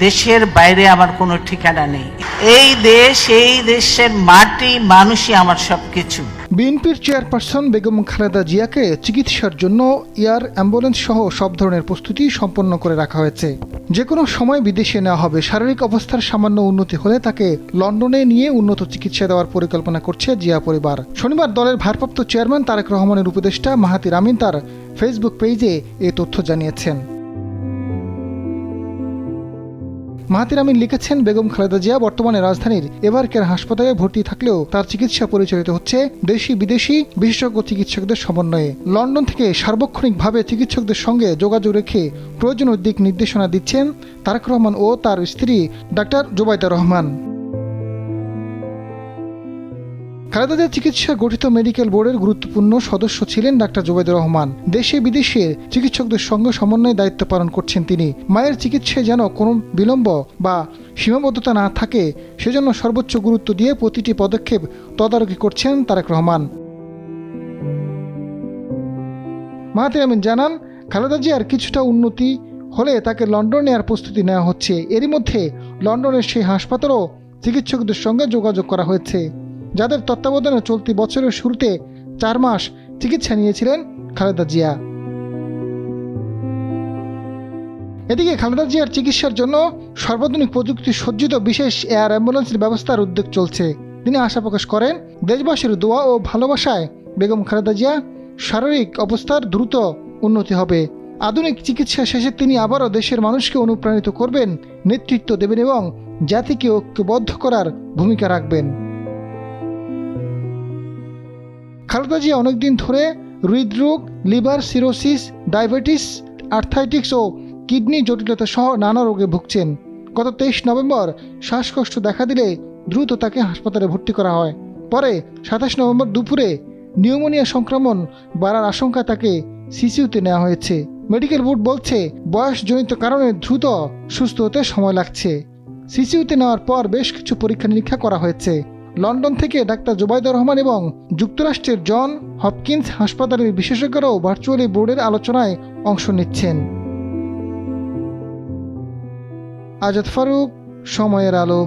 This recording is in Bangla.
দেশের বাইরে আমার কোনো ঠিকানা নেই। এই দেশ, এই দেশের মাটি, মানুষই আমার সবকিছু। বিএনপির চেয়ারপারসন বেগম খালেদা জিয়াকে চিকিৎসার জন্য এয়ার অ্যাম্বুলেন্স সহ সব ধরনের প্রস্তুতি সম্পন্ন করে রাখা হয়েছে। যে কোনো সময় বিদেশে নেওয়া হবে। শারীরিক অবস্থার সামান্য উন্নতি হলে তাকে লন্ডনে নিয়ে উন্নত চিকিৎসা দেওয়ার পরিকল্পনা করছে জিয়া পরিবার। শনিবার দলের ভারপ্রাপ্ত চেয়ারম্যান তারেক রহমানের উপদেষ্টা মাহাথির আমিন তার ফেসবুক পেজে এ তথ্য জানিয়েছেন। মাহাথির আমিন লিখেছেন, বেগম খালেদা জিয়া বর্তমানে রাজধানীর এভারকেয়ার হাসপাতালে ভর্তি থাকলেও তার চিকিৎসা পরিচালিত হচ্ছে দেশি বিদেশি বিশেষজ্ঞ চিকিৎসকদের সমন্বয়ে। লন্ডন থেকে সার্বক্ষণিকভাবে চিকিৎসকদের সঙ্গে যোগাযোগ রেখে প্রয়োজনীয় দিক নির্দেশনা দিচ্ছেন তারেক রহমান ও তার স্ত্রী ডাক্তার জোবাইদা রহমান। খালেদা জিয়ার চিকিৎসা গঠিত মেডিকেল বোর্ডের গুরুত্বপূর্ণ সদস্য ছিলেন ডাক্তার জোবাইদা রহমান। দেশে বিদেশের চিকিৎসকদের সঙ্গে সমন্বয়ে দায়িত্ব পালন করছেন তিনি। মায়ের চিকিৎসায় যেন কোনো বিলম্ব বা সীমাবদ্ধতা না থাকে সেজন্য সর্বোচ্চ গুরুত্ব দিয়ে প্রতিটি পদক্ষেপ তদারকি করছেন তারেক রহমান। মাহাথির আমিন জানান, খালেদা জিয়ার কিছুটা উন্নতি হলে তাকে লন্ডন নেওয়ার প্রস্তুতি নেওয়া হচ্ছে। এরই মধ্যে লন্ডনের সেই হাসপাতালও চিকিৎসকদের সঙ্গে যোগাযোগ করা হয়েছে, যাদের তত্ত্বাবধানে চলতি বছরের শুরুতে 4 মাস চিকিৎসা নিয়েছিলেন খালেদা জিয়া। এদিকে খালেদা জিয়ার চিকিৎসার জন্য সর্বাধুনিক প্রযুক্তি সজ্জিত বিশেষ এয়ার অ্যাম্বুলেন্সের ব্যবস্থার উদ্যোগ চলছে। তিনি আশা প্রকাশ করেন, দেশবাসীর দোয়া ও ভালোবাসায় বেগম খালেদা জিয়া শারীরিক অবস্থার দ্রুত উন্নতি হবে। আধুনিক চিকিৎসা শেষে তিনি আবারও দেশের মানুষকে অনুপ্রাণিত করবেন, নেতৃত্ব দেবেন এবং জাতিকে ঐক্যবদ্ধ করার ভূমিকা রাখবেন। খালেদা জিয়া অনেকদিন ধরে হৃদরোগ, লিভার সিরোসিস, ডায়াবেটিস, আর্থ্রাইটিস ও কিডনি জটিলতা সহ নানা রোগে ভুগছেন। গত 23 নভেম্বর শ্বাসকষ্ট দেখা দিলে দ্রুত তাকে হাসপাতালে ভর্তি করা হয়। পরে 27 নভেম্বর দুপুরে নিউমোনিয়া সংক্রমণ বাড়ার আশঙ্কায় তাকে সিসিইউতে নেওয়া হয়েছে। মেডিকেল বোর্ড বলছে, বয়সজনিত কারণে দ্রুত সুস্থ হতে সময় লাগছে। সিসিইউতে নেওয়ার পর বেশ কিছু পরীক্ষা নিরীক্ষা করা হয়েছে। লন্ডন থেকে ডাক্তার জোবাইদা রহমান এবং যুক্তরাষ্ট্রের জন হপকিন্স হাসপাতালের বিশেষজ্ঞরাও ভার্চুয়ালি বোর্ডের আলোচনায় অংশ নিচ্ছেন। আজাদ ফারুক, সময়ের আলো।